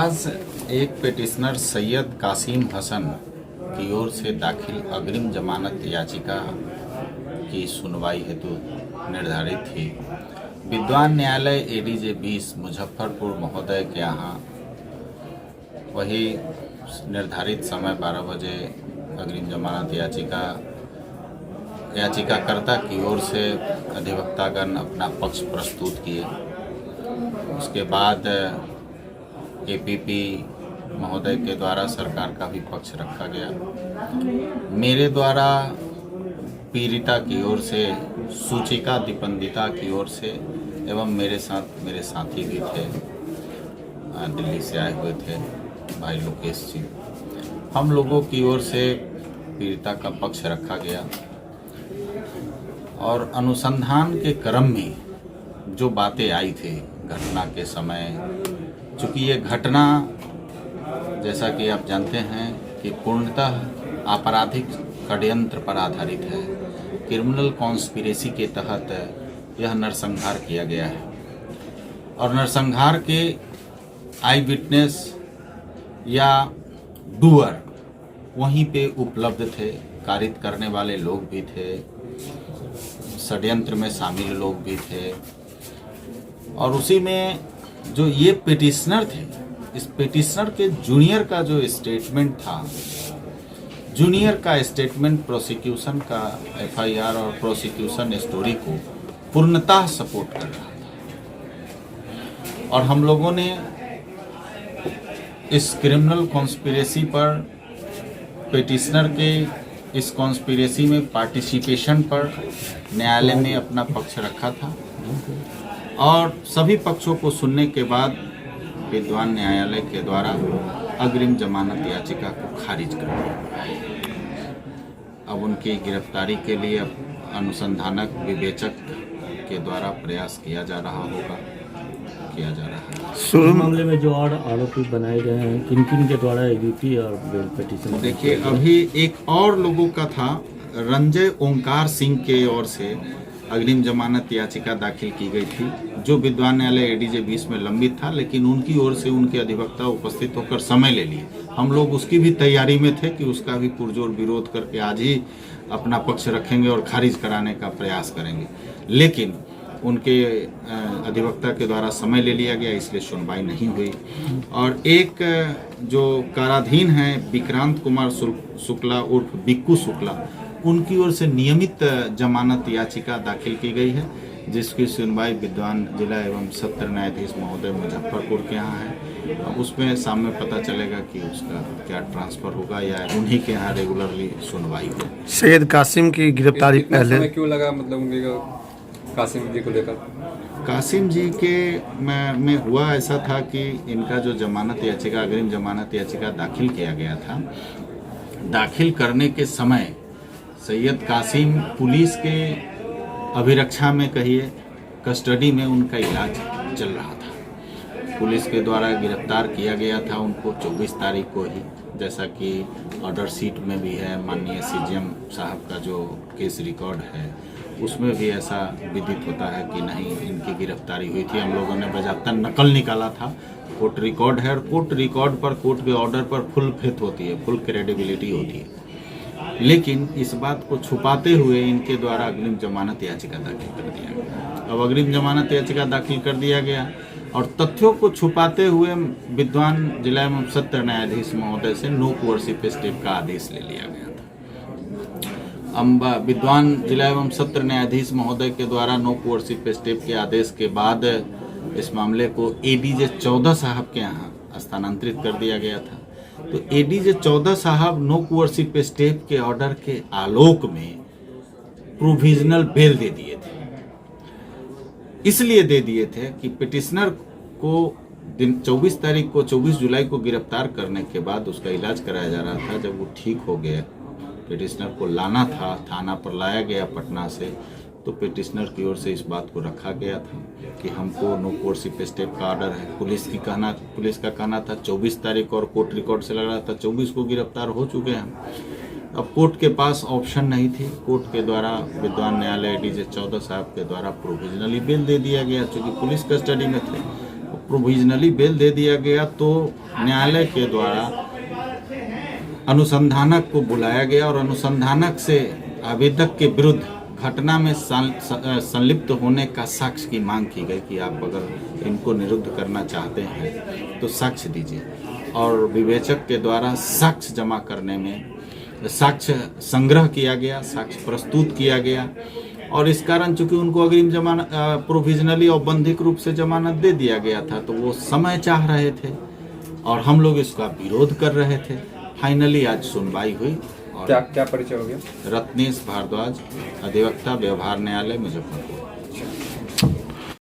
आज एक पिटिशनर सैयद कासिम हसन की ओर से दाखिल अग्रिम जमानत याचिका की सुनवाई हेतु निर्धारित थी। विद्वान न्यायालय एडीजे 20 मुजफ्फरपुर महोदय के यहाँ वही निर्धारित समय 12 बजे अग्रिम जमानत याचिकाकर्ता की ओर से अधिवक्तागण अपना पक्ष प्रस्तुत किए। उसके बाद एपीपी महोदय के द्वारा सरकार का भी पक्ष रखा गया। मेरे द्वारा पीड़िता की ओर से, सूचिका दीपंदिता की ओर से एवं मेरे साथ मेरे साथी भी थे, दिल्ली से आए हुए थे भाई लोकेश जी, हम लोगों की ओर से पीड़िता का पक्ष रखा गया। और अनुसंधान के क्रम में जो बातें आई थी घटना के समय, चूँकि ये घटना जैसा कि आप जानते हैं कि पूर्णतः आपराधिक षड्यंत्र पर आधारित है। क्रिमिनल कॉन्स्पिरेसी के तहत यह नरसंहार किया गया है और नरसंहार के आई विटनेस या डूअर वहीं पे उपलब्ध थे, कारित करने वाले लोग भी थे, षड्यंत्र में शामिल लोग भी थे। और उसी में जो ये पिटिशनर थे, इस पिटिशनर के जूनियर का जो स्टेटमेंट था, जूनियर का स्टेटमेंट प्रोसिक्यूशन का एफआईआर और प्रोसिक्यूशन स्टोरी को पूर्णतः सपोर्ट कर रहा था। और हम लोगों ने इस क्रिमिनल कॉन्स्पिरेसी पर, पिटिशनर के इस कॉन्स्पिरेसी में पार्टिसिपेशन पर न्यायालय में अपना पक्ष रखा था और सभी पक्षों को सुनने के बाद विद्वान न्यायालय के द्वारा अग्रिम जमानत याचिका को खारिज कर दिया। अब उनकी गिरफ्तारी के लिए अनुसंधानक विवेचक के द्वारा प्रयास किया जा रहा है। शुरू मामले में जो और आरोपी बनाए गए हैं, किन किन के द्वारा एबीपी और पिटिशन? देखिए, अभी एक और लोगों का था, रंजय ओंकार सिंह के ओर से अग्रिम जमानत याचिका दाखिल की गई थी, जो विद्वान न्यायालय एडीजे 20 में लंबित था, लेकिन उनकी ओर से उनके अधिवक्ता उपस्थित होकर समय ले लिए। हम लोग उसकी भी तैयारी में थे कि उसका भी पुरजोर विरोध करके आज ही अपना पक्ष रखेंगे और खारिज कराने का प्रयास करेंगे, लेकिन उनके अधिवक्ता के द्वारा समय ले लिया गया, इसलिए सुनवाई नहीं हुई। और एक जो काराधीन है विक्रांत कुमार शुक्ला उर्फ बिक्कू शुक्ला, उनकी ओर से नियमित जमानत याचिका दाखिल की गई है, जिसकी सुनवाई विद्वान जिला एवं सत्र न्यायाधीश महोदय मुजफ्फरपुर के यहाँ है। उसमें सामने पता चलेगा कि उसका क्या ट्रांसफर होगा या उन्हीं के यहाँ रेगुलरली सुनवाई हो। सैयद कासिम की गिरफ्तारी पहले क्यों लगा, मतलब उनके कासिम जी को लेकर? कासिम जी के में हुआ ऐसा था कि इनका जो जमानत याचिका, अग्रिम जमानत याचिका दाखिल किया गया था, दाखिल करने के समय सैयद कासिम पुलिस के अभिरक्षा में, कहिए कस्टडी में उनका इलाज चल रहा था। पुलिस के द्वारा गिरफ्तार किया गया था उनको 24 तारीख को ही, जैसा कि ऑर्डर शीट में भी है। माननीय सीजीएम साहब का जो केस रिकॉर्ड है उसमें भी ऐसा विदित होता है कि नहीं, इनकी गिरफ्तारी हुई थी। हम लोगों ने बाज़ाब्ता नकल निकाला था, कोर्ट रिकॉर्ड है और कोर्ट रिकॉर्ड पर, कोर्ट के ऑर्डर पर फुल फेथ होती है, फुल क्रेडिबिलिटी होती है। लेकिन इस बात को छुपाते हुए इनके द्वारा अग्रिम जमानत याचिका दाखिल कर दिया गया। अब अग्रिम जमानत याचिका दाखिल कर दिया गया और तथ्यों को छुपाते हुए विद्वान जिला एवं सत्र न्यायाधीश महोदय से नो कोअर्सिव स्टेप का आदेश ले लिया गया था। विद्वान जिला एवं सत्र न्यायाधीश महोदय के द्वारा नो कोअर्सिव स्टेप के आदेश के बाद इस मामले को एडीजे 14 साहब के यहाँ स्थानांतरित कर दिया गया था। तो एडीजे 14 साहब नो कोअर्सिव स्टेप के ऑर्डर के आलोक में प्रोविजनल बेल दे दिए थे। इसलिए दे दिए थे कि पिटिशनर को 24 तारीख को, 24 जुलाई को गिरफ्तार करने के बाद उसका इलाज कराया जा रहा था। जब वो ठीक हो गया, पिटिशनर को लाना था, थाना पर लाया गया पटना से, तो पिटिशनर की ओर से इस बात को रखा गया था कि हमको नो कोअर्सिव स्टेप का ऑर्डर है। पुलिस का कहना था 24 तारीख और कोर्ट रिकॉर्ड से लग रहा था 24 को गिरफ्तार हो चुके हैं। अब कोर्ट के पास ऑप्शन नहीं थी। कोर्ट के द्वारा विद्वान न्यायालय एडीजे 14 साहब के द्वारा प्रोविजनली बेल दे दिया गया, चूँकि पुलिस कस्टडी में थे। प्रोविजनली बेल दे दिया गया तो न्यायालय के द्वारा अनुसंधानक को बुलाया गया और अनुसंधानक से आवेदक के विरुद्ध घटना में संलिप्त होने का साक्ष्य की मांग की गई कि आप अगर इनको निरुद्ध करना चाहते हैं तो साक्ष्य दीजिए। और विवेचक के द्वारा साक्ष्य जमा करने में साक्ष्य संग्रह किया गया, साक्ष्य प्रस्तुत किया गया और इस कारण चूंकि उनको अग्रिम जमानत प्रोविजनली औपबंधिक रूप से जमानत दे दिया गया था तो वो समय चाह रहे थे और हम लोग इसका विरोध कर रहे थे। फाइनली आज सुनवाई हुई और क्या क्या परिचय हो गया? रत्नेश भारद्वाज, अधिवक्ता, व्यवहार न्यायालय, मुजफ्फरपुर।